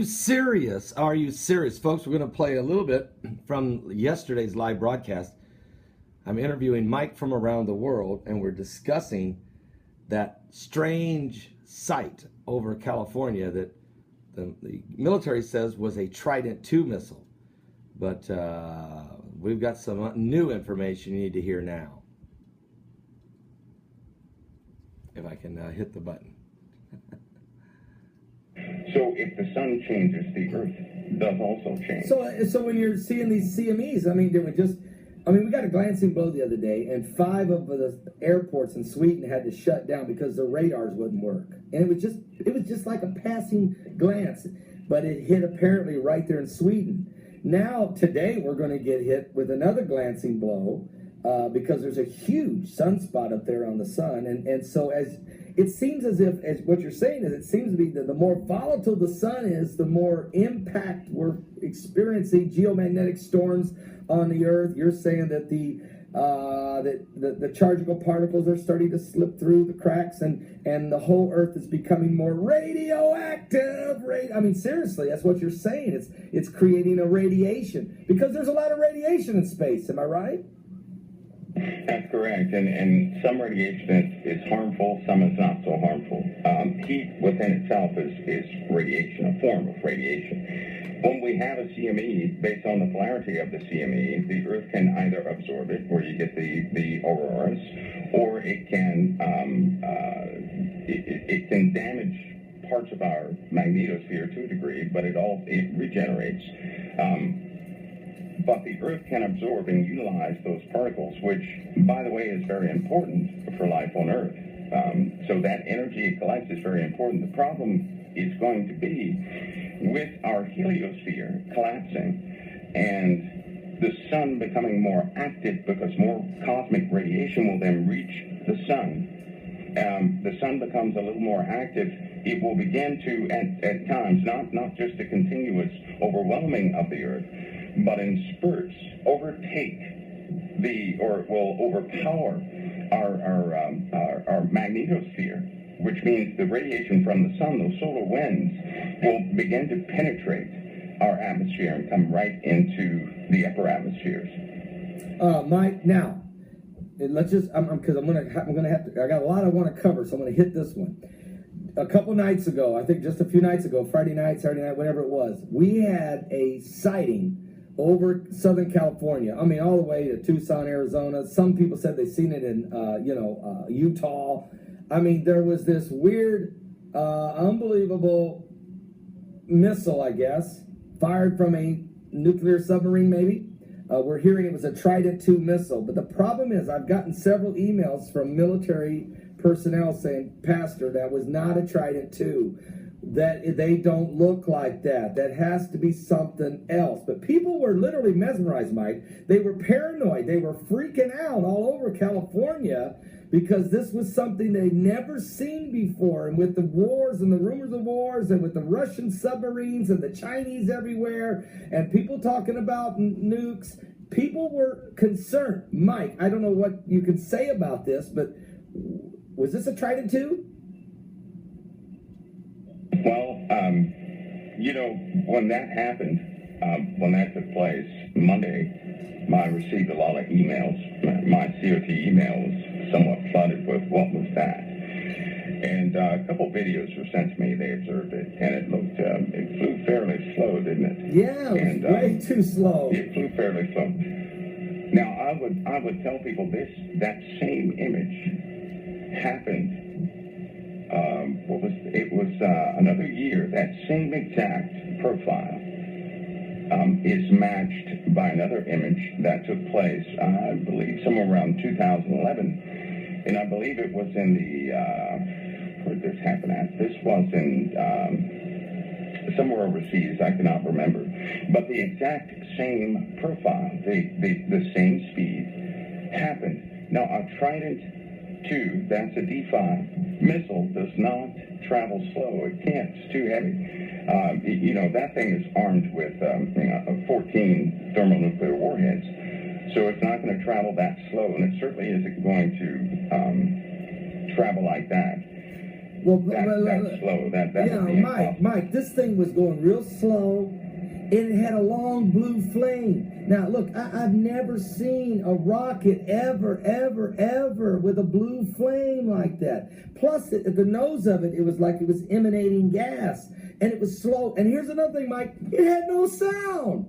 serious? Are you serious? Folks, we're going to play a little bit from yesterday's live broadcast. I'm interviewing Mike from around the world, and we're discussing that strange sight over California that the military says was a Trident II missile. But we've got some new information you need to hear now. If I can hit the button. So if the sun changes, the earth does also change. So when you're seeing these CMEs, we got a glancing blow the other day, and 5 of the airports in Sweden had to shut down because the radars wouldn't work. And it was just like a passing glance, but it hit apparently right there in Sweden. Now, today, we're going to get hit with another glancing blow because there's a huge sunspot up there on the sun. And so as it seems as what you're saying is, it seems to be that the more volatile the sun is, the more impact we're experiencing geomagnetic storms on the earth. You're saying that the chargeable particles are starting to slip through the cracks, and the whole earth is becoming more radioactive. Seriously, that's what you're saying. It's creating a radiation because there's a lot of radiation in space. Am I right? That's correct, and some radiation is harmful, some is not so harmful. Heat within itself is radiation, a form of radiation. When we have a CME, based on the polarity of the CME, the Earth can either absorb it, where you get the auroras, or it can damage parts of our magnetosphere to a degree, but it regenerates. But the Earth can absorb and utilize those particles, which, by the way, is very important for life on Earth. So that energy it collects is very important. The problem is going to be with our heliosphere collapsing and the sun becoming more active because more cosmic radiation will then reach the sun. The sun becomes a little more active. It will begin to, at times, not just a continuous overwhelming of the Earth, but in spurts, overtake or will overpower our magnetosphere, which means the radiation from the sun, those solar winds, will begin to penetrate our atmosphere and come right into the upper atmospheres. Mike, now let's just because I'm gonna have to. I got a lot I want to cover, so I'm gonna hit this one. A couple nights ago, I think just a few nights ago, Friday night, Saturday night, whatever it was, we had a sighting over Southern California. All the way to Tucson, Arizona. Some people said they seen it in, Utah. There was this weird, unbelievable missile, I guess, fired from a nuclear submarine, maybe. We're hearing it was a Trident II missile. But the problem is, I've gotten several emails from military personnel saying, Pastor, that was not a Trident II. That they don't look like that. That has to be something else. But people were literally mesmerized, Mike. They were paranoid. They were freaking out all over California because this was something they'd never seen before. And with the wars and the rumors of wars and with the Russian submarines and the Chinese everywhere and people talking about nukes, people were concerned. Mike, I don't know what you can say about this, but was this a Trident II? Well, when that happened, when that took place Monday, I received a lot of emails. My COT email was somewhat flooded with what was that. And a couple videos were sent to me. They observed it, and it flew fairly slow, didn't it? Yeah, it was way too slow. It flew fairly slow. Now, I would tell people that same image happened. It was another year. That same exact profile is matched by another image that took place, I believe, somewhere around 2011. And I believe it was in where did this happen at? This was in somewhere overseas. I cannot remember. But the exact same profile, the same speed happened. Now, a Trident II, that's a D5 missile, does not travel slow. It can't. It's too heavy. That thing is armed with 14 thermonuclear warheads, so it's not going to travel that slow, and it certainly isn't going to travel like that. Well, that's slow. That yeah, would be impossible. Mike, this thing was going real slow, and it had a long blue flame. Now, look, I've never seen a rocket ever with a blue flame like that. Plus, at the nose of it, it was like it was emanating gas, and it was slow. And here's another thing, Mike, it had no sound.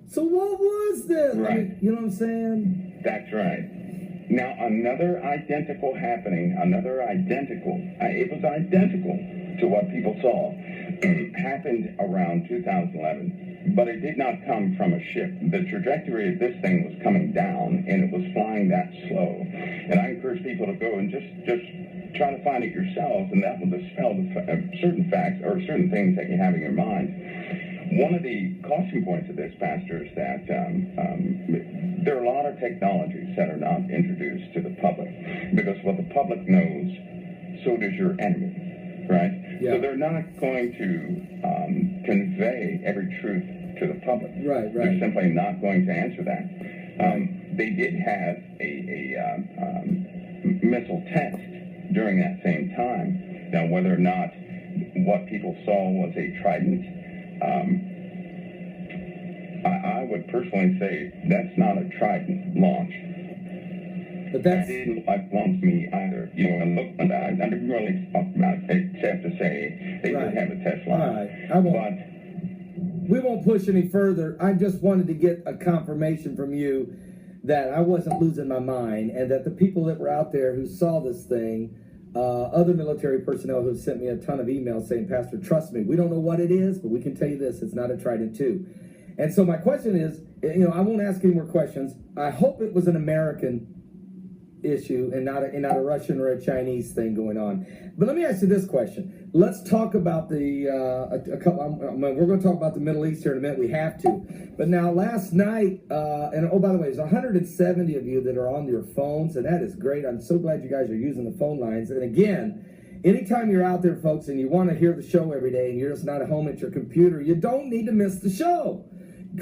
So what was this? Right. I mean, you know what I'm saying? That's right. Now, another identical happening, it was identical to what people saw, happened around 2011, but it did not come from a ship. The trajectory of this thing was coming down, and it was flying that slow. And I encourage people to go and just try to find it yourselves, and that will dispel certain facts or certain things that you have in your mind. One of the caution points of this, Pastor, is that there are a lot of technologies that are not introduced to the public, because what the public knows, so does your enemy, right? Yeah. So they're not going to convey every truth to the public. Right. They're simply not going to answer that. They did have a missile test during that same time. Now, whether or not what people saw was a Trident, I would personally say that's not a Trident launch. But that's... That didn't look like one to me either. You know, and look, I didn't really talk about it, except to say they did have a test launch. All right. We won't push any further. I just wanted to get a confirmation from you that I wasn't losing my mind, and that the people that were out there who saw this thing, other military personnel who sent me a ton of emails saying, Pastor, trust me, we don't know what it is, but we can tell you this, it's not a Trident II. And so my question is, you know, I won't ask any more questions. I hope it was an American issue and not a Russian or a Chinese thing going on. But let me ask you this question. Let's talk about we're going to talk about the Middle East here in a minute. We have to. But now last night, and oh, by the way, there's 170 of you that are on your phones, and that is great. I'm so glad you guys are using the phone lines. And again, anytime you're out there, folks, and you want to hear the show every day and you're just not at home at your computer, you don't need to miss the show.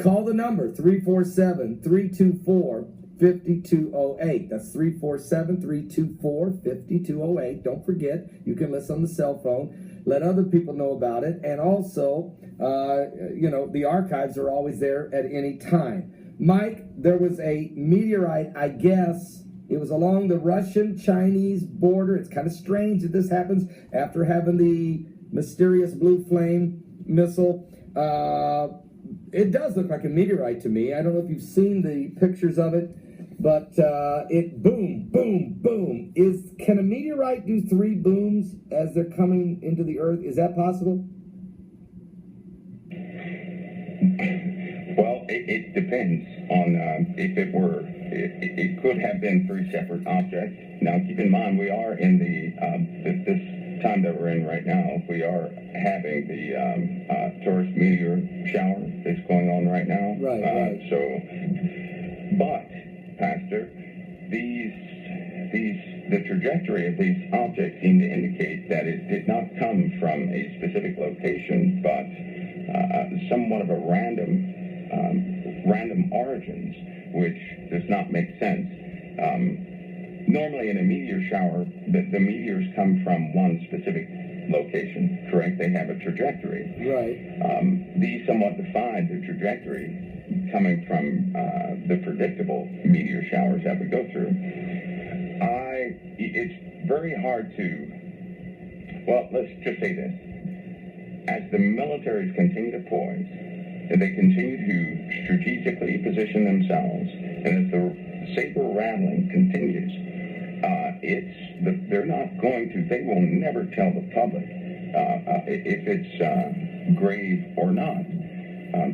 Call the number 347-324-5208. That's 347-324-5208. Don't forget, you can listen on the cell phone. Let other people know about it. And also, you know, the archives are always there at any time. Mike, there was a meteorite, I guess. It was along the Russian-Chinese border. It's kind of strange that this happens after having the mysterious blue flame missile. It does look like a meteorite to me. I don't know if you've seen the pictures of it, but it boom, boom, boom. Can a meteorite do 3 booms as they're coming into the earth? Is that possible? Well, it depends on if it were. It could have been 3 separate objects. Now, keep in mind, we are in this time that we're in right now. We are having the Taurus meteor shower that's going on right now. Right. But Pastor, the trajectory of these objects seem to indicate that it did not come from a specific location, but somewhat of a random origins, which does not make sense. Normally in a meteor shower, the meteors come from one specific location, correct? They have a trajectory. Right. These somewhat defied the trajectory coming from the predictable meteor showers that we go through. It's very hard to, well, let's just say this. As the militaries continue to poise, and they continue to strategically position themselves, and as the saber rattling continues, they're not going to, they will never tell the public if it's grave or not.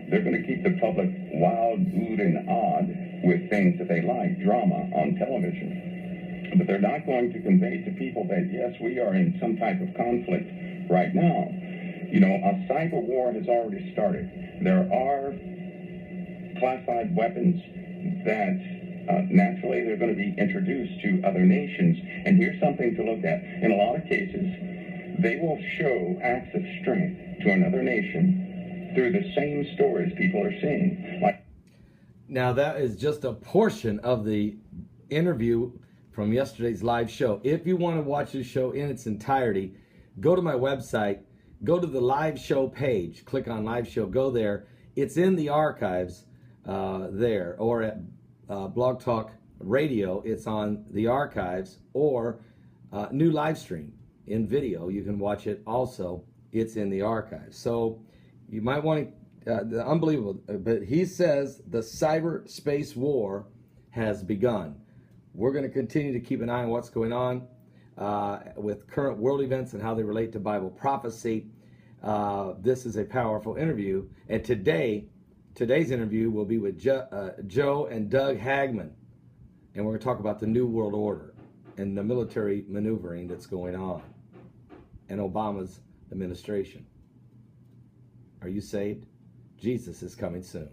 They're going to keep the public wild, oohed, and awed with things that they like, drama on television. But they're not going to convey to people that, yes, we are in some type of conflict right now. You know, a cyber war has already started. There are classified weapons that naturally they're going to be introduced to other nations. And here's something to look at. In a lot of cases, they will show acts of strength to another nation through the same stories people are seeing. Now, that is just a portion of the interview from yesterday's live show. If you want to watch this show in its entirety, go to my website, go to the live show page, click on live show, go there. It's in the archives there, or at Blog Talk Radio, it's on the archives, or new live stream in video. You can watch it also. It's in the archives. So you might want to, unbelievable, but he says the cyberspace war has begun. We're going to continue to keep an eye on what's going on with current world events and how they relate to Bible prophecy. This is a powerful interview. And today's interview will be with Joe and Doug Hagman. And we're going to talk about the New World Order and the military maneuvering that's going on and Obama's administration. Are you saved? Jesus is coming soon.